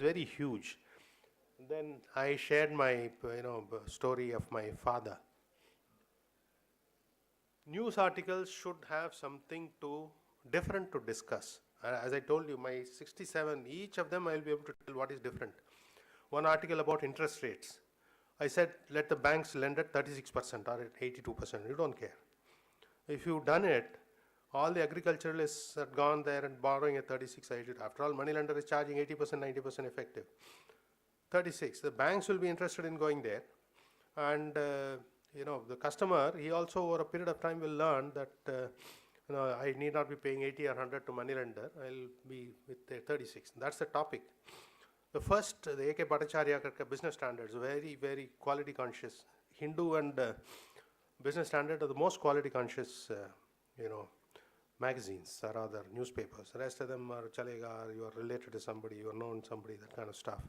very huge. Then I shared my story of my father. News articles should have something different to discuss. As I told you, my 67, each of them I'll be able to tell what is different. One article about interest rates. I said, let the banks lend at 36% or at 82%. You don't care. If you've done it, all the agriculturalists have gone there and borrowing at 36, 82. After all, money lender is charging 80%, 90% effective. 36. The banks will be interested in going there. And the customer, he also over a period of time will learn that I need not be paying 80 or 100 to money lender. I'll be with the 36. That's the topic. The first, the A.K. Bhattacharya business standards, very, very quality conscious. Hindu and business standard are the most quality conscious, magazines or other newspapers. The rest of them are chalega, or you are related to somebody, you are known somebody, that kind of stuff.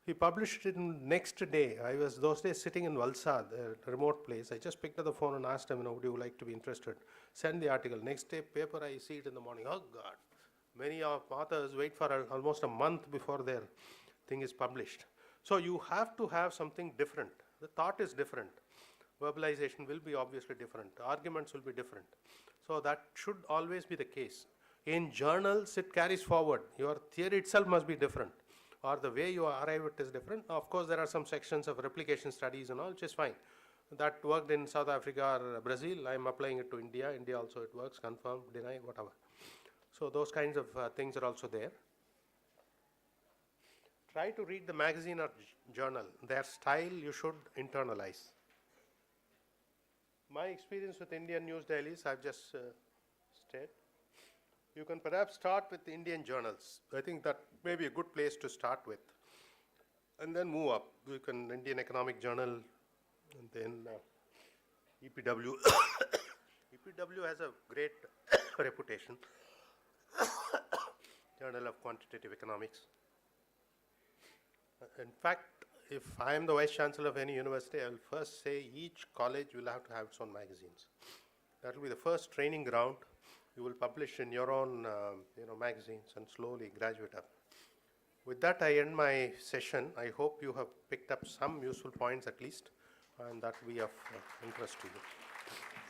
He published it next day. I was those days sitting in Valsad, a remote place. I just picked up the phone and asked him, would you like to be interested? Send the article. Next day, paper, I see it in the morning. Oh God. Many of authors wait for almost a month before their thing is published. So you have to have something different. The thought is different. Verbalization will be obviously different. Arguments will be different. So that should always be the case. In journals, it carries forward. Your theory itself must be different, or the way you arrive at it is different. Of course, there are some sections of replication studies and all, which is fine. That worked in South Africa or Brazil. I'm applying it to India. India also it works, confirm, deny, whatever. So those kinds of things are also there. Try to read the magazine or journal. Their style you should internalize. My experience with Indian news dailies, I've just stated. You can perhaps start with the Indian journals. I think that may be a good place to start with. And then move up. You can Indian Economic Journal, and then EPW. EPW has a great reputation. Journal of Quantitative Economics. In fact, if I am the Vice Chancellor of any university, I will first say each college will have to have its own magazines. That will be the first training ground. You will publish in your own magazines and slowly graduate up. With that, I end my session. I hope you have picked up some useful points at least, and that will be of interest to you.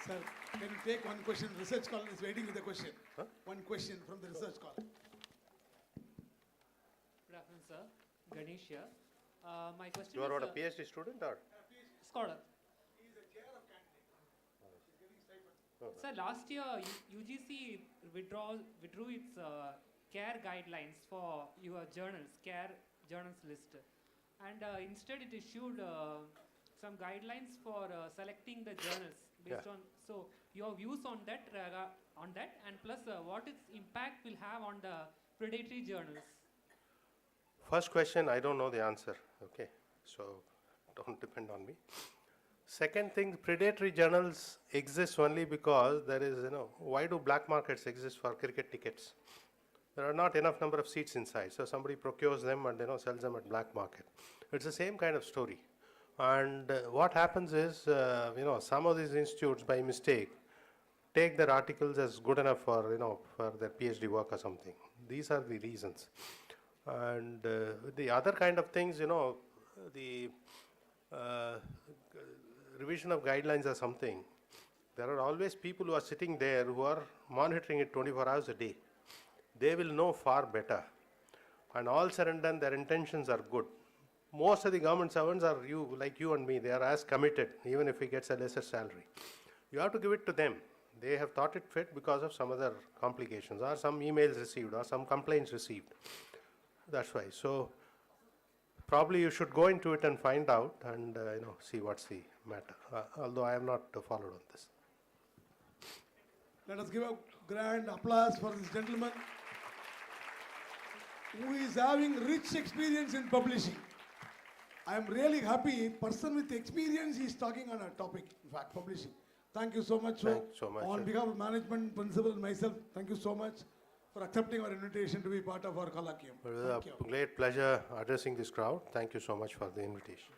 Sir, can you take one question? Research scholar is waiting with a question. Huh? One question from the research scholar. Good afternoon, sir. Ganesh here. My question you are what, a PhD student or? Scholar. He is a chair of candidate. He's getting stipend. Oh. Sir, last year UGC withdrew its care guidelines for your journals, care journals list. And instead it issued some guidelines for selecting the journals based on, so your views on that, and plus what its impact will have on the predatory journals. First question, I don't know the answer, okay, so don't depend on me. Second thing, predatory journals exist only because there is, why do black markets exist for cricket tickets? There are not enough number of seats inside, so somebody procures them and sells them at black market. It's the same kind of story. And what happens is, some of these institutes by mistake take their articles as good enough for, for their PhD work or something. These are the reasons. And the other kind of things, the revision of guidelines or something, there are always people who are sitting there who are monitoring it 24 hours a day. They will know far better. And all said and done, their intentions are good. Most of the government servants are like you and me. They are as committed, even if he gets a lesser salary. You have to give it to them. They have thought it fit because of some other complications, or some emails received, or some complaints received. That's why. So probably you should go into it and find out and see what's the matter. Although I have not followed on this. Let us give a grand applause for this gentleman who is having rich experience in publishing. I am really happy. Person with experience is talking on a topic, in fact, publishing. Thank you so much. Thank you so much. On behalf of management, principal, and myself, thank you so much for accepting our invitation to be part of our colloquium. It was a great pleasure addressing this crowd. Thank you so much for the invitation.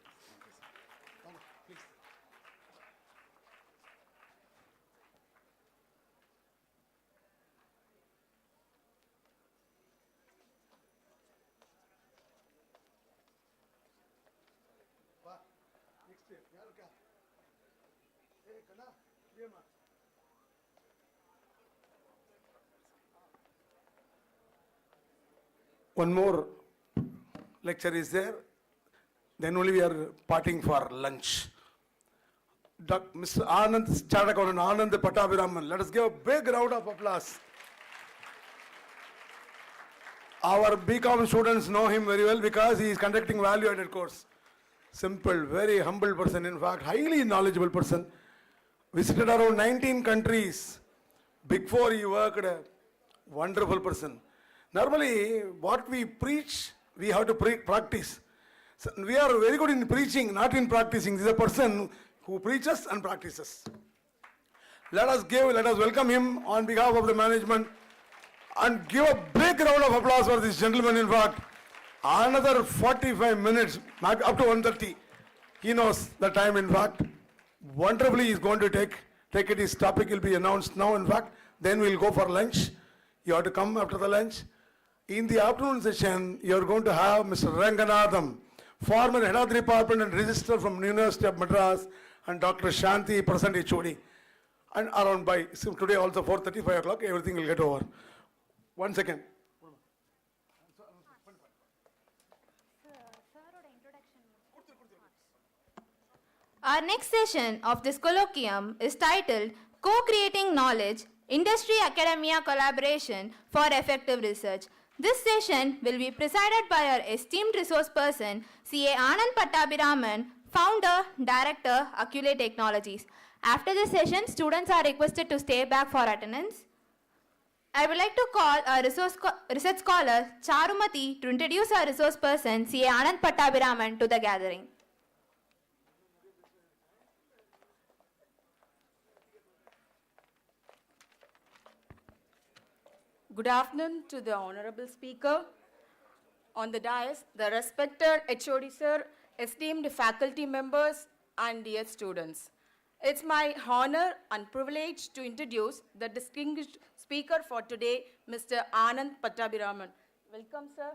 One more lecture is there. Then only we are parting for lunch. Mr. Anand, Chartered Accountant Anand Pattabhiraman. Let us give a big round of applause. Our BCom students know him very well because he is conducting value-added course. Simple, very humble person, in fact, highly knowledgeable person. Visited around 19 countries. Big Four he worked, a wonderful person. Normally, what we preach, we have to practice. So we are very good in preaching, not in practicing. This is a person who preaches and practices. Let us welcome him on behalf of the management and give a big round of applause for this gentleman. In fact, another 45 minutes, up to 1:30. He knows the time, in fact. Wonderfully, he is going to take it. His topic will be announced now, in fact. Then we'll go for lunch. You have to come after the lunch. In the afternoon session, you are going to have Mr. Ranganatham, former head of the department and registrar from University of Madras, and Dr. Shanti, present HOD. And around by, so today also 4:30, 5 o'clock, everything will get over. 1 second. Our next session of this colloquium is titled Co-Creating Knowledge, Industry-Academia Collaboration for Effective Research. This session will be presided by our esteemed resource person, CA Anand Pattabhiraman, Founder, Director, Acculate Technologies. After this session, students are requested to stay back for attendance. I would like to call our research scholar, Charumati, to introduce our resource person, CA Anand Pattabhiraman, to the gathering. Good afternoon to the Honorable Speaker, on the dais, the respected HOD Sir, esteemed faculty members, and dear students. It's my honor and privilege to introduce the distinguished speaker for today, Mr. Anand Pattabhiraman. Welcome, sir.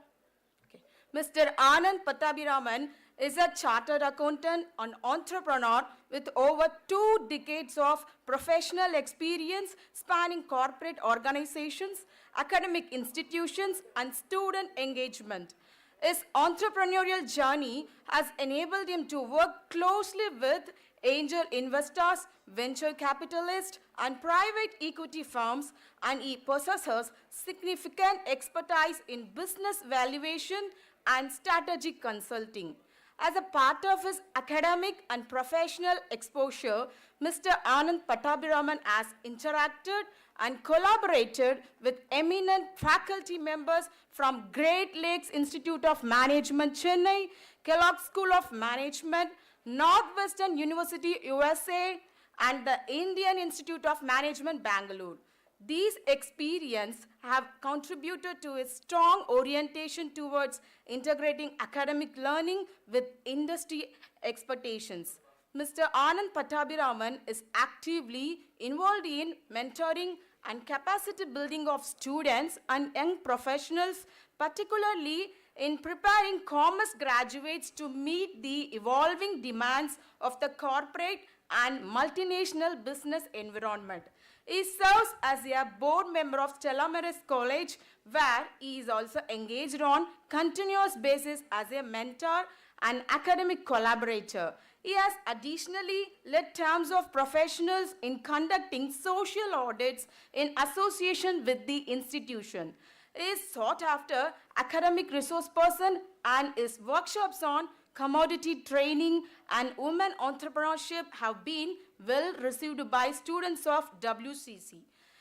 Okay. Mr. Anand Pattabhiraman is a chartered accountant and entrepreneur with over 2 decades of professional experience spanning corporate organizations, academic institutions, and student engagement. His entrepreneurial journey has enabled him to work closely with angel investors, venture capitalists, and private equity firms, and he possesses significant expertise in business valuation and strategic consulting. As a part of his academic and professional exposure, Mr. Anand Pattabhiraman has interacted and collaborated with eminent faculty members from Great Lakes Institute of Management, Chennai, Kellogg School of Management, Northwestern University, USA, and the Indian Institute of Management, Bangalore. These experiences have contributed to a strong orientation towards integrating academic learning with industry expectations. Mr. Anand Pattabhiraman is actively involved in mentoring and capacity building of students and young professionals, particularly in preparing commerce graduates to meet the evolving demands of the corporate and multinational business environment. He serves as a board member of Stella Maris College, where he is also engaged on continuous basis as a mentor and academic collaborator. He has additionally led teams of professionals in conducting social audits in association with the institution. He is sought after academic resource person, and his workshops on commodity training and women entrepreneurship have been well received by students of WCC.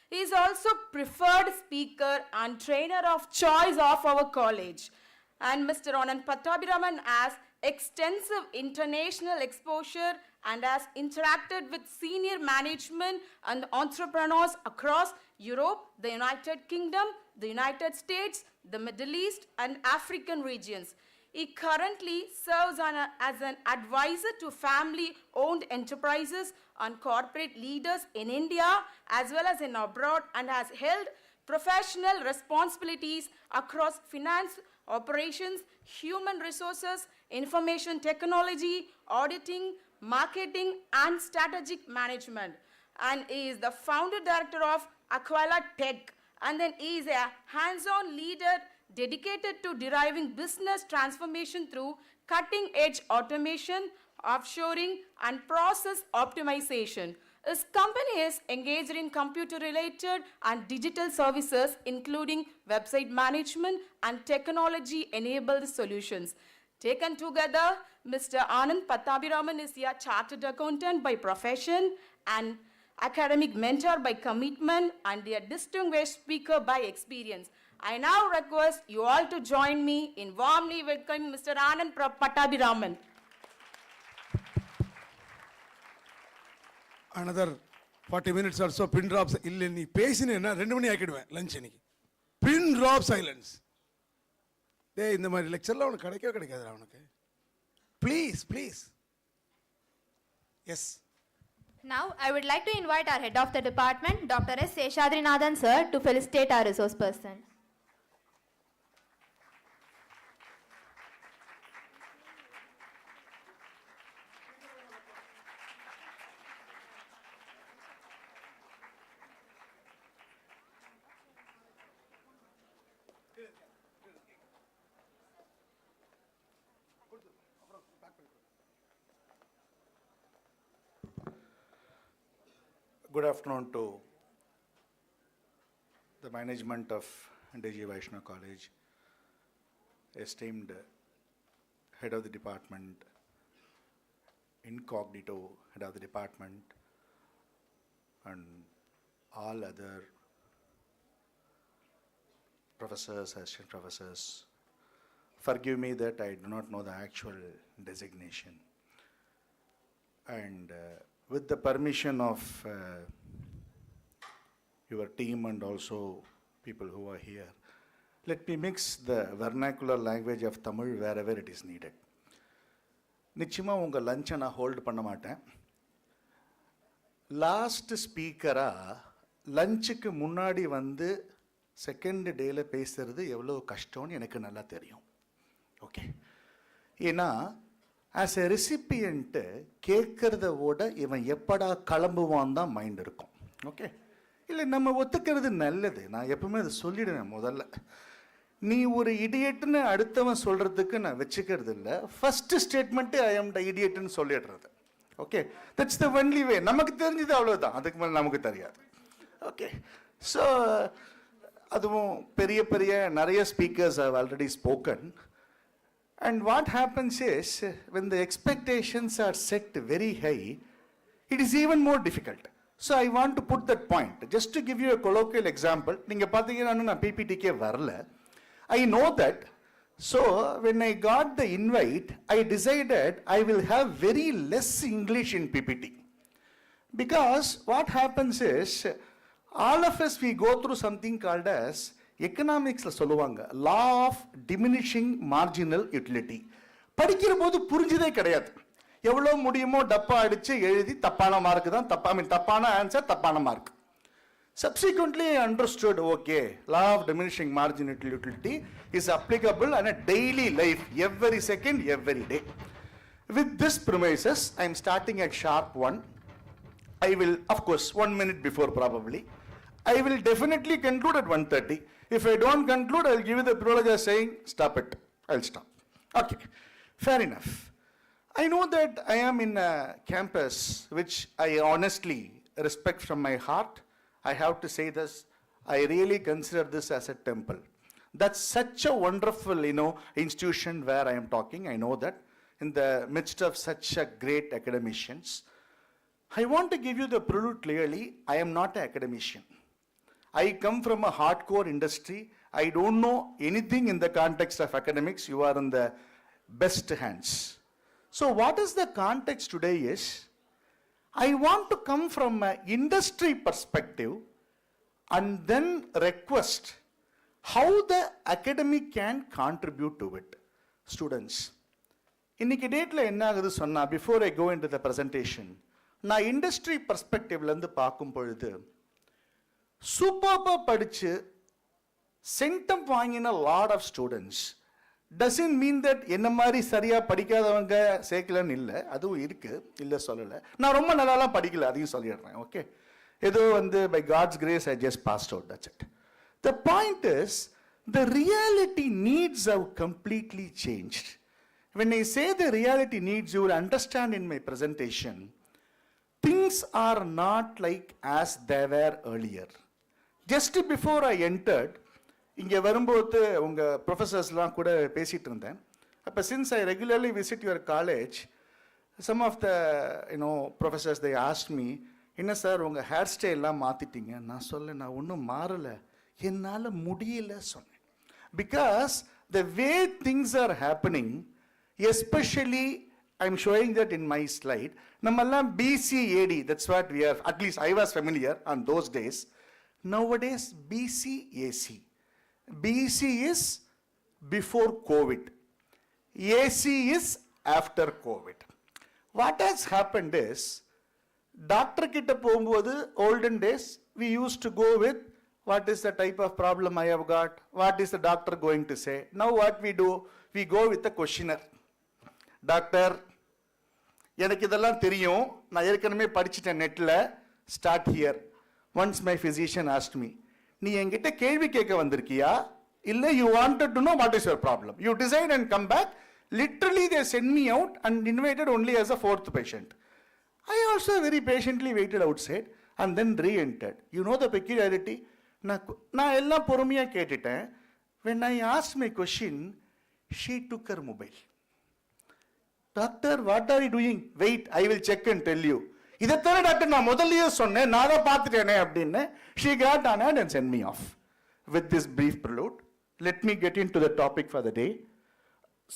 He is also preferred speaker and trainer of choice of our college. And Mr. Anand Pattabhiraman has extensive international exposure and has interacted with senior management and entrepreneurs across Europe, the United Kingdom, the United States, the Middle East, and African regions. He currently serves as an advisor to family-owned enterprises and corporate leaders in India as well as in abroad, and has held professional responsibilities across finance, operations, human resources, information technology, auditing, marketing and strategic management. And he is the founder director of Aquala Tech. And then he is a hands-on leader dedicated to deriving business transformation through cutting-edge automation, offshoring, and process optimization. His company is engaged in computer-related and digital services, including website management and technology-enabled solutions. Taken together, Mr. Anand Pattabhiraman is a chartered accountant by profession and academic mentor by commitment and a distinguished speaker by experience. I now request you all to join me in warmly welcoming Mr. Anand Pattabhiraman. Another 40 minutes or so, pin drops. இல்லை நீ பேசினேன்னா 2 மணி ஆக்கிடுவேன் lunch இன்னைக்கு. Pin drop silence. டேய் இந்த மாதிரி லெக்சர்லாம் உனக்கு கிடைக்கவே கிடைக்காதுடா உனக்கு. Please. Yes. Now, I would like to invite our head of the department, Dr. S. Seshadrinathan sir, to felicitate our resource person. Good afternoon to the management of DG Vaishnav College, esteemed head of the department, incognito head of the department, and all other professors, assistant professors. Forgive me that I do not know the actual designation. And with the permission of your team and also people who are here, let me mix the vernacular language of Tamil wherever it is needed. நிச்சயமா உங்க லஞ்சை நான் hold பண்ண மாட்டேன். Last ஸ்பீக்கரா லஞ்சுக்கு முன்னாடி வந்து second டேல பேசுறது எவ்வளோ கஷ்டம்னு எனக்கு நல்லா தெரியும். ஓகே, ஏன்னா ஆஸ் எ ரெசிபியன்ட்டு கேட்கறத விட இவன் எப்படா கிளம்புவான் தான் மைண்ட் இருக்கும். ஓகே, இல்லை நம்ம ஒத்துக்கிறது நல்லது. நான் எப்பவுமே அதை சொல்லிடுவேன் முதல்ல. நீ ஒரு இடியட்னு அடுத்தவன் சொல்கிறதுக்கு நான் வச்சுக்கிறது இல்லை. First statement I am the இடியட்னு சொல்லிடுறது. Okay, that's the only way. நமக்கு தெரிஞ்சது அவ்வளோதான், அதுக்கு மேலே நமக்கு தெரியாது. ஓகே, ஸோ அதுவும் பெரிய பெரிய நிறைய speakers have already spoken. And what happens is, when the expectations are set very high, it is even more difficult. So I want to put that point. Just to give you a colloquial example, நீங்க பாத்தீங்கன்னா நான் PPTக்கே வரல. I know that. So when I got the invite, I decided I will have very less English in PPT. Because what happens is, all of us, we go through something called as எக்கனாமிக்ஸில் சொல்லுவாங்க law of diminishing marginal utility. படிக்கிற போது புரிஞ்சதே கிடையாது. எவ்வளோ முடியுமோ டப்பா அடித்து எழுதி தப்பான மார்க்கு தான், தப்பான ஆன்சர், தப்பான mark. Subsequently, I understood, okay, law of diminishing marginal utility is applicable on a daily life, every second, every day. With this premises, I am starting at sharp 1. I will, of course, 1 minute before probably. I will definitely conclude at 1:30. If I don't conclude, I'll give you the privilege of saying, stop it. I'll stop. Okay, fair enough. I know that I am in a campus which I honestly respect from my heart. I have to say this, I really consider this as a temple. That's such a wonderful, institution where I am talking. I know that in the midst of such a great academicians. I want to give you the prelude clearly. I am not an academician. I come from a hardcore industry. I don't know anything in the context of academics. You are in the best hands. So what is the context today is, I want to come from an industry perspective and then request how the academic can contribute to it. Students, இன்னைக்கு டேட்ல என்ன ஆகுது சொன்னா, before I go into the presentation, நான் industry perspectiveல இருந்து பார்க்கும் பொழுது சூப்பர்பா படிச்சு சென்டம் வாங்கின lot of students doesn't mean that என்ன மாதிரி சரியாக படிக்காதவங்க சேர்க்கலன்னு இல்லை, அதுவும் இருக்குது, இல்லை சொல்லலை. நான் ரொம்ப நல்லாலாம் படிக்கல, அதையும் சொல்லிடுறேன். ஓகே, ஏதோ by God's grace I just passed out, that's it. The point is the reality needs have completely changed. When I say the reality needs, you will understand in my presentation, things are not like as they were earlier. Just before I entered, இங்கே வரும்போது உங்கள் ப்ரொஃபஸர்ஸ்லாம் கூட பேசிகிட்டு இருந்தேன். அப்போ since I regularly visit your college, some of the professors they asked me, என்ன sir உங்கள் hair ஸ்டைல்லாம் மாற்றிட்டீங்க? நான் சொல்ல, நான் ஒன்றும் மாறலை, என்னால் முடியல சொன்னேன். Because the way things are happening, especially I'm showing that in my slide, namallam BCAD, that's what we are, at least I was familiar on those days. Nowadays BCAC. BC is before COVID, AC is after COVID. What has happened is, doctor kitta pogumbodhu olden days we used to go with what is the type of problem I have got, what is the doctor going to say. Now what we do, we go with a questionnaire. Doctor, எனக்கு இதெல்லாம் தெரியும், நான் ஏற்கனவே படிச்சிட்டேன் நெட்டில், start here. Once my physician asked me, நீ என்கிட்ட கேள்வி கேட்க வந்திருக்கியா இல்லை you wanted to know what is your problem, you decide and come back. Literally they sent me out and invited only as a fourth patient. I also very patiently waited outside and then re-entered. You know the peculiarity? நான் எல்லாம் பொறுமையாக கேட்டுட்டேன். When I asked my question, she took her mobile. Doctor, what are you doing? Wait, I will check and tell you. இதைத்தானே doctor நான் முதல்லயே சொன்னேன், நான் தான் பார்த்துட்டேனே அப்படின்னு. She got on and sent me off. With this brief prelude, let me get into the topic for the day.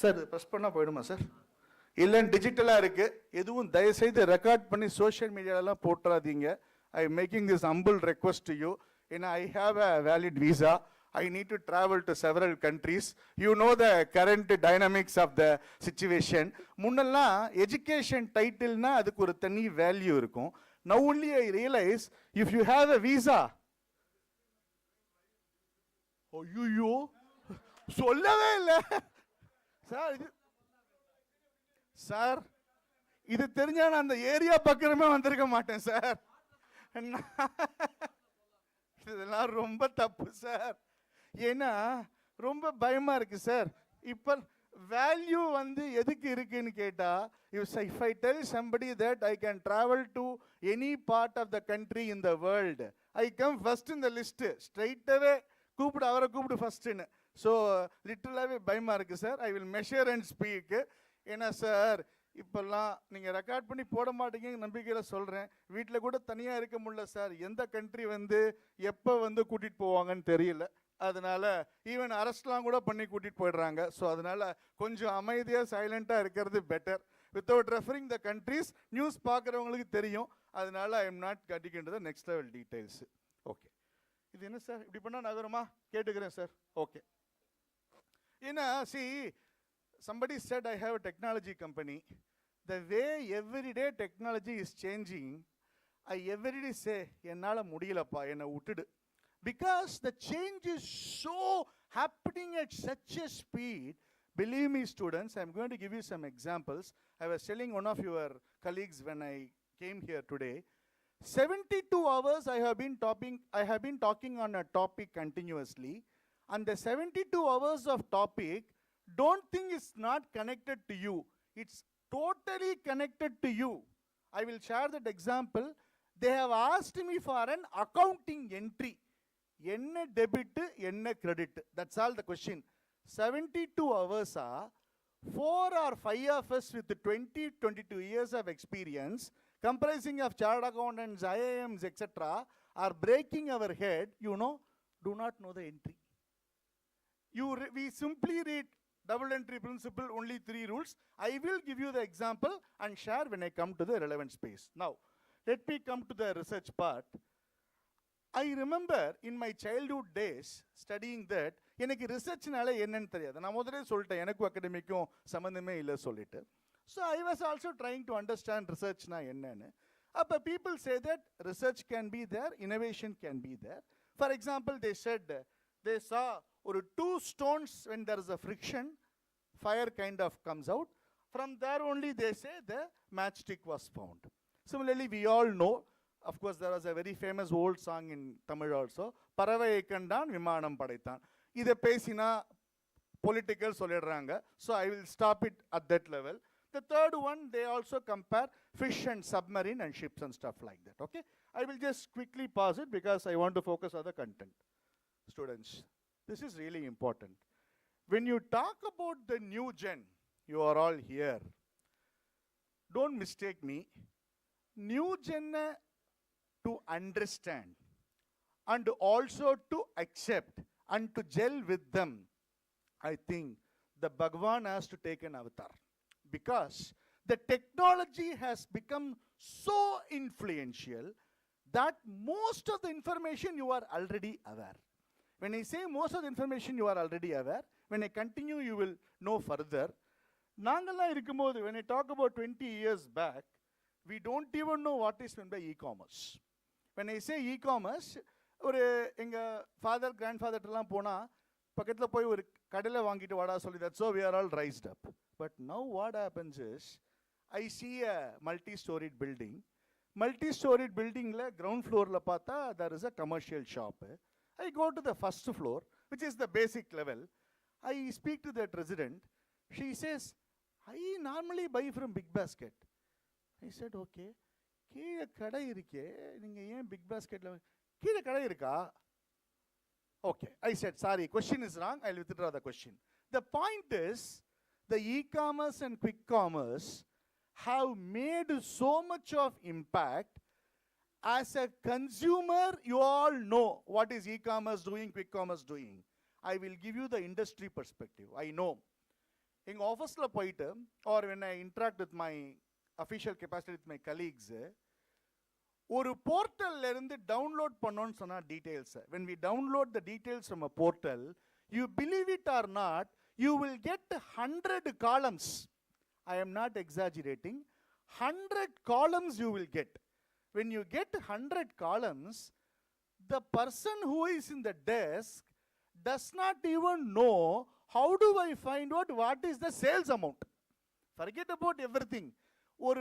Sir press பண்ணால் போயிடுமா sir? இல்லைன்னு டிஜிட்டலாக இருக்குது, எதுவும் தயவுசெய்து ரெக்கார்ட் பண்ணி சோஷியல் மீடியாலலாம் போட்டுறாதீங்க. I am making this humble request to you. ஏன்னா I have a valid visa, I need to travel to several countries. You know the current dynamics of the situation. முன்னெல்லாம் எஜுகேஷன் டைட்டில்னா அதுக்கு ஒரு தனி value இருக்கும். Now only I realise if you have a visa, ஐயோ சொல்லவே இல்லை sir. இது சார் இது தெரிஞ்சா நான் அந்த ஏரியா பக்கமே வந்திருக்க மாட்டேன் சார். இதெல்லாம் ரொம்ப தப்பு சார். ஏன்னா ரொம்ப பயமா இருக்கு சார். இப்போ வேல்யூ எதுக்கு இருக்குன்னு கேட்டா, if I tell somebody that I can travel to any part of the country in the world, I come first in the list. Straight away கூப்பிடு, அவரை கூப்பிடு ஃபர்ஸ்ட்னு. ஸோ லிட்டரலாகவே பயமா இருக்கு sir. I will measure and speak. ஏன்னா sir இப்போல்லாம் நீங்கள் record பண்ணி போட மாட்டீங்க நம்பிக்கையில் சொல்கிறேன். வீட்டில் கூட தனியாக இருக்க முடியல சார். எந்த கண்ட்ரி எப்போ கூட்டிகிட்டு போவாங்கன்னு தெரியல. அதனால் ஈவன் அரெஸ்ட்லாம் கூட பண்ணி கூட்டிகிட்டு போயிடுறாங்க. ஸோ அதனால் கொஞ்சம் அமைதியாக சைலண்ட்டாக இருக்கிறது better. Without referring the countries, news பார்க்குறவங்களுக்கு தெரியும். அதனால் ஐ எம் நாட் கட்டிக்கின்றது நெக்ஸ்ட் லெவல் டீட்டெயில்ஸு. ஓகே, இது என்ன சார் இப்படி பண்ணால் நகரமா? கேட்டுக்கிறேன் சார். ஓகே, ஏன்னா see, somebody said I have a technology company. The way everyday technology is changing, I everyday say என்னால முடியலப்பா, என்னை விட்டுடு. Because the change is so happening at such a speed. Believe me students, I am going to give you some examples. I was telling one of your colleagues when I came here today, 72 hours I have been talking on a topic continuously. And the 72 hours of topic, don't think it's not connected to you. It's totally connected to you. I will share that example. They have asked me for an accounting entry. Enna debit, enna credit. That's all the question. 72 hours are 4 or 5 of us with 22 years of experience, comprising of chartered accountants, IIMs, etc., are breaking our head, do not know the entry. We simply read double entry principle, only 3 rules. I will give you the example and share when I come to the relevant space. Now, let me come to the research part. I remember in my childhood days studying that, எனக்கு ரிசர்ச்னால என்னன்னு தெரியாது. நான் முதலே சொல்லிட்டேன், எனக்கும் அகாடமிக்கும் சம்மந்தமே இல்லை சொல்லிட்டு. So I was also trying to understand researchனா என்னன்னு. அப்போ people say that research can be there, innovation can be there. For example, they said they saw ஒரு 2 stones when there is a friction, fire kind of comes out. From there only they say the matchstick was found. Similarly, we all know, of course, there was a very famous old song in Tamil also, Paravai Kandan Vimanam Padaitan. Iதை பேசினா political சொல்லிடுறாங்க. So I will stop it at that level. The third one, they also compare fish and submarine and ships and stuff like that. Okay, I will just quickly pause it because I want to focus on the content. Students, this is really important. When you talk about the new gen, you are all here. Don't mistake me. New gen to understand and also to accept and to gel with them, I think the Bhagwan has to take an avatar. Because the technology has become so influential that most of the information you are already aware. When I say most of the information you are already aware, when I continue you will know further. Nangala irikumbodhu, when I talk about 20 years back, we don't even know what is meant by e-commerce. When I say e-commerce, ஒரு எங்கள் father grand ஃபாதர்ட்டெல்லாம் போனால் பக்கத்தில் போய் ஒரு கடையில் வாங்கிட்டு வாடா சொல்லி that so we are all raised up. But now what happens is I see a multi storied building. Multi storied பில்டிங்கில் கிரவுண்ட் ஃப்ளோரில் பார்த்தா there is a commercial shop. I go to the first floor, which is the basic level. I speak to that resident. She says, I normally buy from Big Basket. I said, okay. கீழே கடை இருக்கே, நீங்கள் ஏன் big பாஸ்கெட்டில் கீழே கடை இருக்கா? Okay, I said, sorry, question is wrong. I'll withdraw the question. The point is, the e-commerce and quick commerce have made so much of impact. As a consumer, you all know what is e-commerce doing, quick commerce doing. I will give you the industry perspective. I know. In office la poite, or when I interact with my official capacity with my colleagues, ஒரு போர்ட்டல்ல இருந்து download பண்ணோன்னு சொன்னா details. When we download the details from a portal, you believe it or not, you will get 100 columns. I am not exaggerating. 100 columns you will get. When you get 100 columns, the person who is in the desk does not even know how do I find out what is the sales amount. Forget about everything. Or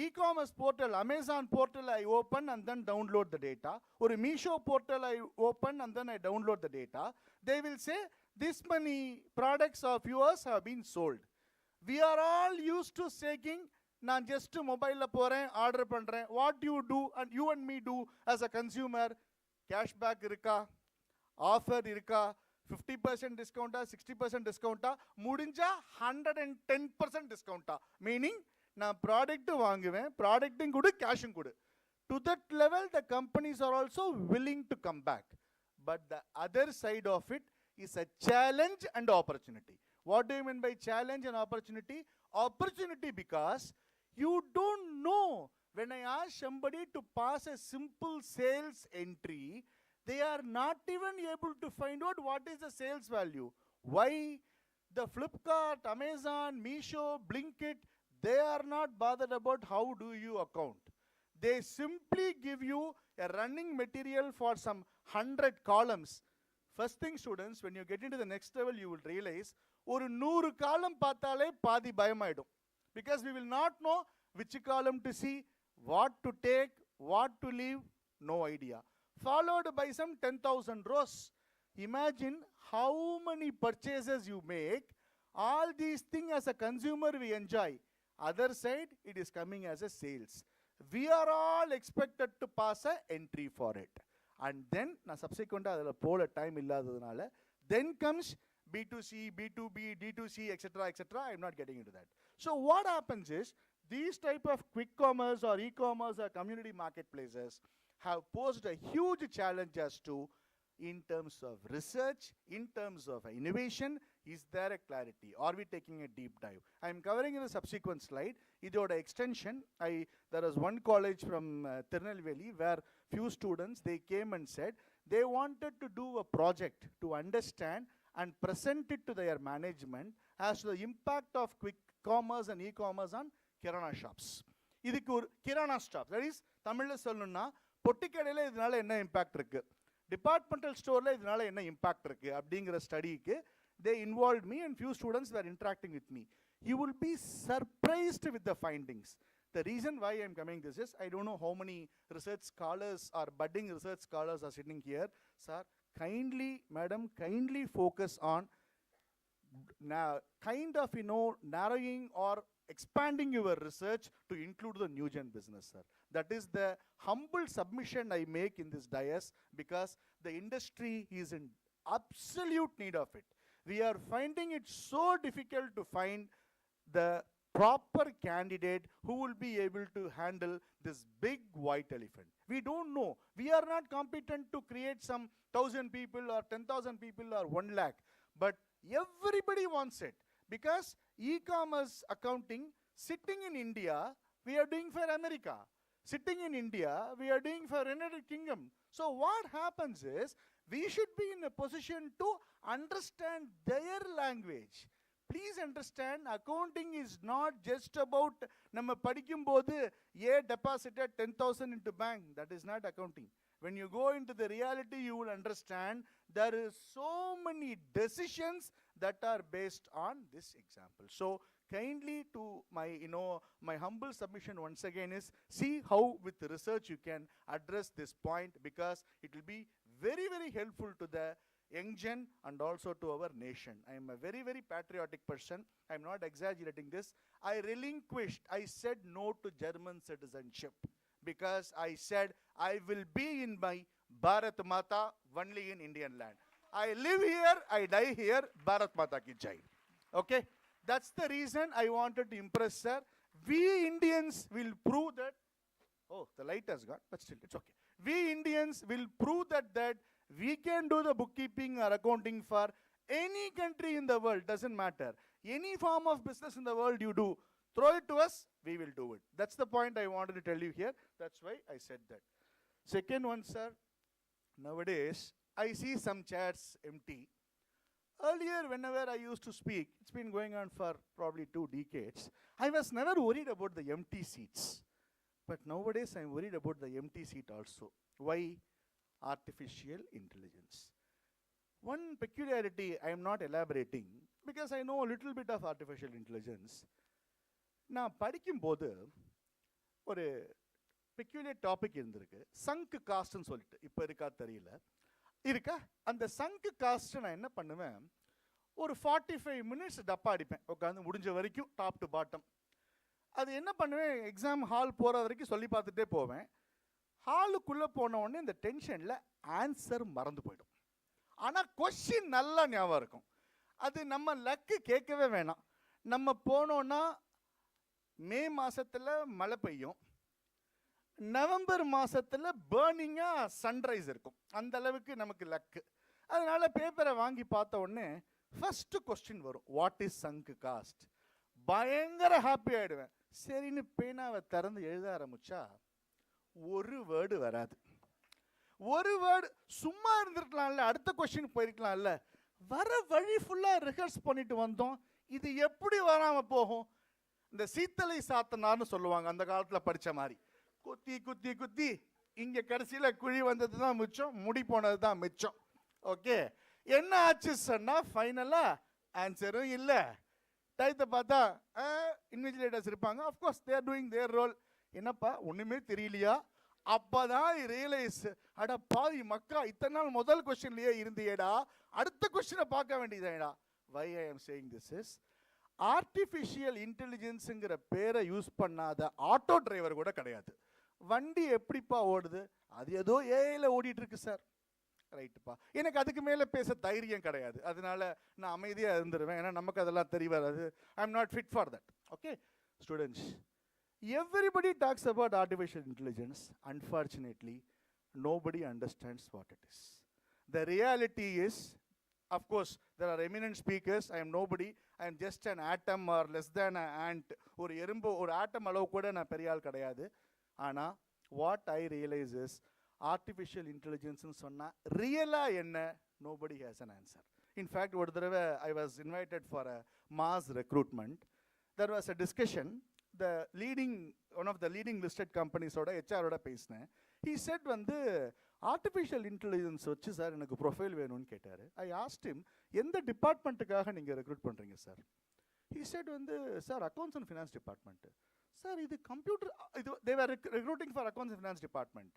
e-commerce portal, Amazon portal I open and then download the data. Or Meesho portal I open and then I download the data. They will say, this many products of yours have been sold. We are all used to saying, நான் just மொபைலில் போகிறேன், order பண்ணுறேன். What you do and you and me do as a consumer, cashback இருக்கா, offer இருக்கா, 50% டிஸ்கவுண்ட்டா, 60% டிஸ்கவுண்ட்டா, முடிஞ்சா 110% டிஸ்கவுண்ட்டா. Meaning நான் product வாங்குவேன், ப்ராடக்ட்டும் கொடு, கேஷும் கொடு. To that level the companies are also willing to come back. But the other side of it is a challenge and opportunity. What do you mean by challenge and opportunity? Opportunity because you don't know. When I ask somebody to pass a simple sales entry, they are not even able to find out what is the sales value. Why? The Flipkart, Amazon, Meesho, Blinkit, they are not bothered about how do you account. They simply give you a running material for some 100 columns. First thing, students, when you get into the next level, you will realize ஒரு 100 காலம் பார்த்தாலே பாதி பயமாயிடும். Because we will not know which column to see, what to take, what to leave, no idea. Followed by some 10,000 rows. Imagine how many purchases you make. All these things as a consumer we enjoy. Other side, it is coming as a sales. We are all expected to pass a entry for it. And then, நான் subsequent அதில் போல time இல்லாததுனால, then comes B2C, B2B, D2C, etc., etc. I'm not getting into that. So what happens is, these type of quick commerce or e-commerce or community marketplaces have posed a huge challenge as to, in terms of research, in terms of innovation, is there a clarity? Are we taking a deep dive? I'm covering in the subsequent slide. Idoda extension, there was one college from Tirunelveli where few students, they came and said, they wanted to do a project to understand and present it to their management as to the impact of quick commerce and e-commerce on kirana shops. இதுக்கு ஒரு kirana shops, that is தமிழில் சொல்லணும்னா பொட்டிக்கடையில் இதனால என்ன impact இருக்கு, departmental ஸ்டோரில் இதனால என்ன இம்பாக்ட் இருக்கு அப்படிங்கிற ஸ்டடிக்கு they involved me and few students were interacting with me. You will be surprised with the findings. The reason why I am coming this is, I don't know how many research scholars or budding research scholars are sitting here. Sir, kindly, madam, kindly focus on kind of, narrowing or expanding your research to include the new gen business, sir. That is the humble submission I make in this dais, because the industry is in absolute need of it. We are finding it so difficult to find the proper candidate who will be able to handle this big white elephant. We don't know. We are not competent to create some 1,000 people or 10,000 people or 1 lakh. But everybody wants it, because e-commerce accounting sitting in India, we are doing for America. Sitting in India, we are doing for United Kingdom. So what happens is, we should be in a position to understand their language. Please understand, accounting is not just about நம்ம படிக்கும்போது deposited 10,000 into bank. That is not accounting. When you go into the reality, you will understand there is so many decisions that are based on this example. So kindly, to my, my humble submission once again is, see how with the research you can address this point, because it will be very, very helpful to the young gen and also to our nation. I am a very, very patriotic person. I am not exaggerating this. I said no to German citizenship, because I said I will be in my Bharat Mata only in Indian land. I live here, I die here, Bharat Mata ki jai. Okay? That's the reason I wanted to impress, sir. We Indians will prove that, oh, the light has gone, but still, it's okay. We Indians will prove that we can do the bookkeeping or accounting for any country in the world, doesn't matter. Any form of business in the world you do, throw it to us, we will do it. That's the point I wanted to tell you here. That's why I said that. Second one, sir, nowadays, I see some chairs empty. Earlier, whenever I used to speak, it's been going on for probably 2 decades, I was never worried about the empty seats. But nowadays, I'm worried about the empty seat also. Why? Artificial intelligence. One peculiarity I am not elaborating, because I know a little bit of artificial intelligence. நான் படிக்கும்போது ஒரு peculiar topic இருந்திருக்கு, chunk காஸ்ட்னு சொல்லிட்டு. இப்போ இருக்கா தெரியல, இருக்கா? அந்த சங்க் காஸ்ட் நான் என்ன பண்ணுவேன், ஒரு 45 minutes டப்பா அடிப்பேன் உட்காந்து, முடிஞ்ச வரைக்கும் டாப் டு பாட்டம். அது என்ன பண்ணுவேன், எக்ஸாம் ஹால் போகிற வரைக்கும் சொல்லி பார்த்துட்டே போவேன். ஹாலுக்குள்ளே போன உடனே இந்த டென்ஷனில் ஆன்சர் மறந்து போயிடும். ஆனால் கொஸ்டின் நல்லா ஞாபகம் இருக்கும். அது நம்ம லக்கு கேட்கவே வேணாம். நம்ம போனோன்னா மே மாதத்தில் மழை பெய்யும், நவம்பர் மாதத்தில் பேர்னிங்காக சன்ரைஸ் இருக்கும். அந்த அளவுக்கு நமக்கு லக்கு. அதனால் பேப்பரை வாங்கி பார்த்த உடனே ஃபஸ்ட்டு கொஸ்டின் வரும், வாட் இஸ் சங்க் காஸ்ட். பயங்கர ஹாப்பி ஆகிடுவேன். சரின்னு பேனாவை திறந்து எழுத ஆரம்பித்தா ஒரு வேர்டு வராது. ஒரு வேர்டு சும்மா இருந்திருக்கலாம்ல, அடுத்த கொஸ்டின் போயிருக்கலாம்ல. வர வழி ஃபுல்லாக ரிஹர்ஸ் பண்ணிட்டு வந்தோம், இது எப்படி வராமல் போகும்? இந்த சீத்தலை சாத்தனார்னு சொல்லுவாங்க, அந்த காலத்தில் படித்த மாதிரி. குத்தி குத்தி குத்தி இங்கே கடைசியில் குழி வந்தது தான் மிச்சம், முடி போனது தான் மிச்சம். ஓகே, என்ன ஆச்சு சொன்னால் ஃபைனலாக ஆன்சரும் இல்லை. டயத்தை பார்த்தா இன்விஜிலேட்டர்ஸ் இருப்பாங்க, of course they're doing their role. என்னப்பா ஒன்றுமே தெரியலையா? அப்போ தான் ரியலைஸ், அட பாதி மக்கா, இத்தனை நாள் முதல் கொஸ்டின்லேயே இருந்தியேடா, அடுத்த கொஸ்டினை பார்க்க வேண்டியதேடா. Why I am saying this is, artificial இன்டெலிஜென்ஸுங்கிற பேரை யூஸ் பண்ணாத ஆட்டோ டிரைவர் கூட கிடையாது. வண்டி எப்படிப்பா ஓடுது? அது ஏதோ ஏஐயில் ஓடிட்டுருக்கு சார். ரைட்டுப்பா, எனக்கு அதுக்கு மேலே பேச தைரியம் கிடையாது, அதனால நான் அமைதியாக இருந்துருவேன். ஏன்னா நமக்கு அதெல்லாம் தெரிய வராது. ஐ am not fit for that. Okay students, everybody talks about artificial intelligence. Unfortunately, nobody understands what it is. The reality is, of course, there are eminent speakers. I am nobody. I am just an atom or less than an ant. ஒரு எறும்பு, ஒரு ஆட்டம் அளவு கூட நான் பெரிய ஆள் கிடையாது. ஆனால் what I realize is, artificial intelligence சொன்னா ரியலா என்ன, nobody has an answer. In fact, ஒரு தடவை I was invited for a mass recruitment. There was a discussion. One of the leading listed companies oda HR oda பேசினேன். He said வந்து artificial intelligence வச்சு sir எனக்கு profile வேணும்னு கேட்டார். I asked him, எந்த டிபார்ட்மெண்ட்டுக்காக நீங்கள் ரெக்ரூட் பண்ணுறீங்க சார்? He said வந்து sir accounts and finance department. Sir இது கம்ப்யூட்டர், இது they were recruiting for accounts and finance department.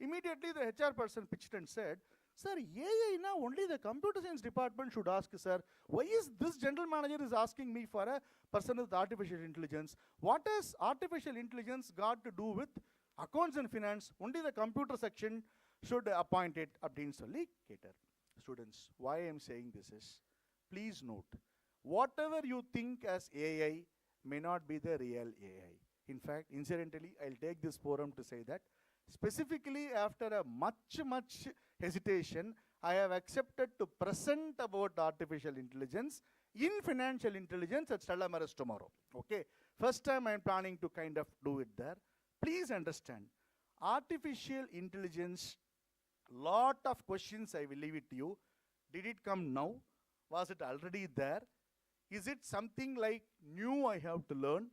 Immediately the HR person pitched and said, sir, AI now only the computer science department should ask, sir. Why is this general manager is asking me for a person with artificial intelligence? What has artificial intelligence got to do with accounts and finance? Only the computer section should appoint it. அப்படின்னு சொல்லி கேட்டார். Students, why I am saying this is, please note, whatever you think as AI may not be the real AI. In fact, incidentally, I'll take this forum to say that specifically after a much hesitation, I have accepted to present about artificial intelligence in financial intelligence at Stella Maris tomorrow. Okay, first time I am planning to kind of do it there. Please understand, artificial intelligence, lot of questions I will leave it to you. Did it come now? Was it already there? Is it something like new I have to learn?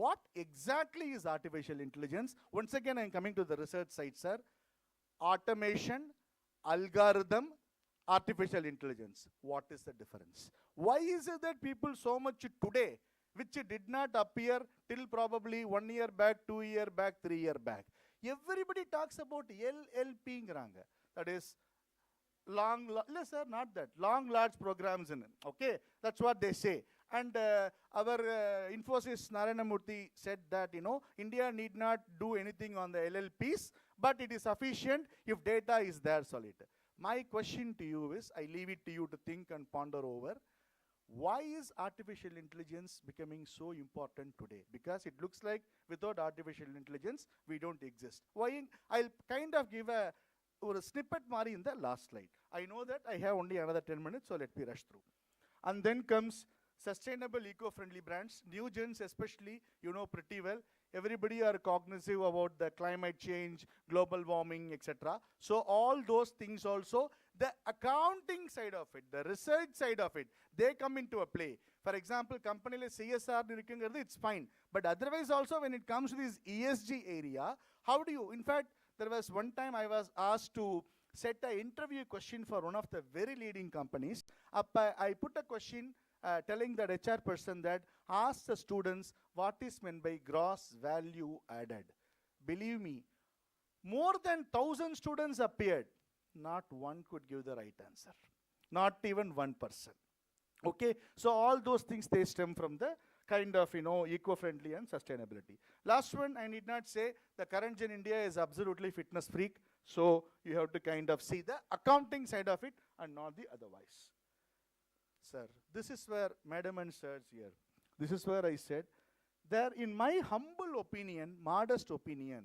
What exactly is artificial intelligence? Once again, I am coming to the research side, sir. Automation, algorithm, artificial intelligence. What is the difference? Why is it that people so much today, which did not appear till probably 1 year back, 2 year back, 3 year back, everybody talks about LLP ngranga. That is no sir, not that. Long large programs in it. Okay, that's what they say. And our Infosys Narayanamurthy said that, India need not do anything on the LLPs, but it is sufficient if data is there solid. My question to you is, I leave it to you to think and ponder over. Why is artificial intelligence becoming so important today? Because it looks like without artificial intelligence, we don't exist. Why? I'll kind of give a snippet mari in the last slide. I know that I have only another 10 minutes, so let me rush through. And then comes sustainable eco-friendly brands. New gens especially, you know pretty well. Everybody are cognizant about the climate change, global warming, etc. So all those things also, the accounting side of it, the research side of it, they come into a play. For example, company like CSR, it's fine. But otherwise also when it comes to this ESG area, how do you, in fact, there was one time I was asked to set an interview question for one of the very leading companies. I put a question telling that HR person that ask the students what is meant by gross value added. Believe me, more than 1,000 students appeared. Not one could give the right answer. Not even one person. Okay, so all those things, they stem from the kind of, eco-friendly and sustainability. Last one, I need not say, the current gen India is absolutely fitness freak. So you have to kind of see the accounting side of it and not the otherwise. Sir, this is where, madam and sirs here, this is where I said, there in my humble opinion, modest opinion,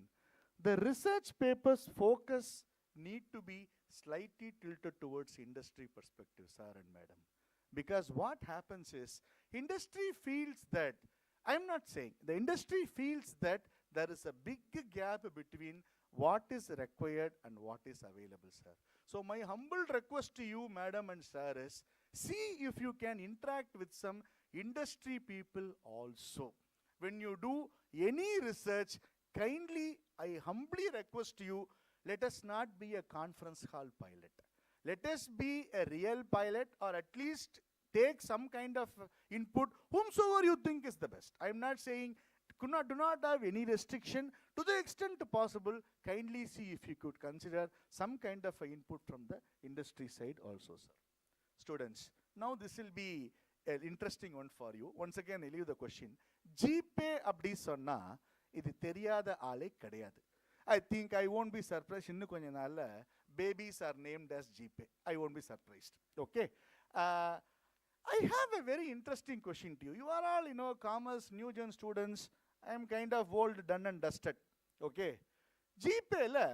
the research papers focus need to be slightly tilted towards industry perspective, sir and madam. Because what happens is, industry feels that, I'm not saying, the industry feels that there is a big gap between what is required and what is available, sir. So my humble request to you, madam and sir, is, see if you can interact with some industry people also. When you do any research, kindly, I humbly request you, let us not be a conference hall pilot. Let us be a real pilot, or at least take some kind of input, whomsoever you think is the best. I am not saying, do not have any restriction. To the extent possible, kindly see if you could consider some kind of input from the industry side also, sir. Students, now this will be an interesting one for you. Once again, I leave the question. GPay abdi sonna, idu theriyada aale kadiyadu. I think I won't be surprised. Innu konja naalla babies are named as GPay. I won't be surprised. Okay. I have a very interesting question to you. You are all, commerce, new gen students. I am kind of old, done and dusted. Okay. GPay la,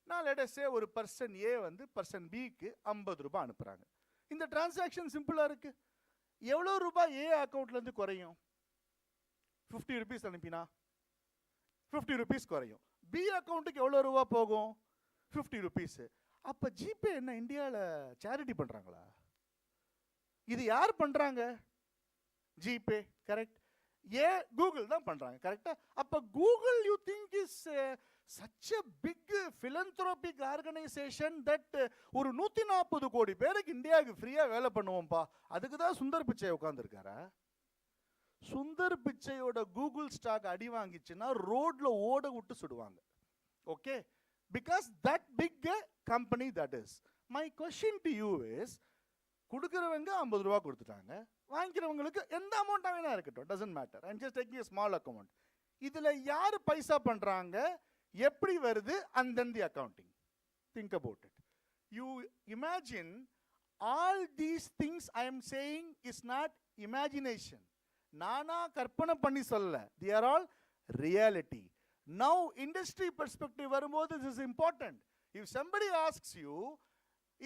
now let us say ஒரு person A வந்து person B க்கு 50 ரூபாய் அனுப்புறாங்க. இந்த transaction simple-ஆ இருக்கு. எவ்வளவு ரூபாய் A அக்கவுண்ட்ல இருந்து குறையும்? 50 rupees அனுப்பினா 50 rupees குறையும். B அக்கவுண்ட்டுக்கு எவ்வளவு ரூபாய் போகும்? 50 rupees. அப்ப ஜிபே என்ன இந்தியால சேரிட்டி பண்றாங்களா? இது யார் பண்றாங்க? GPay, correct? கூகுள் தான் பண்றாங்க, கரெக்டா? அப்ப Google you think is such a big philanthropic organization that ஒரு 140 கோடி பேருக்கு இந்தியாவுக்கு ஃப்ரீயா வேலை பண்ணுவோம்ப்பா, அதுக்கு தான் சுந்தர் பிச்சை உட்காந்துருக்காரா? சுந்தர் பிச்சையோட கூகுள் ஸ்டாக் அடி வாங்கிச்சுன்னா ரோட்ல ஓட விட்டு சுடுவாங்க. Okay, because that big company that is. My question to you is, கொடுக்குறவங்க 50 ரூபா கொடுத்துட்டாங்க, வாங்கிக்கிறவங்களுக்கு எந்த அமௌண்ட்டாக வேணா இருக்கட்டும், doesn't matter, I'm just taking a small account. இதில் யார் பைசா பண்ணுறாங்க, எப்படி வருது, and then the accounting. Think about it. You imagine all these things I am saying is not imagination. நானா கற்பனை பண்ணி சொல்ல, they are all reality. Now industry perspective வரும்போது this is important. If somebody asks you,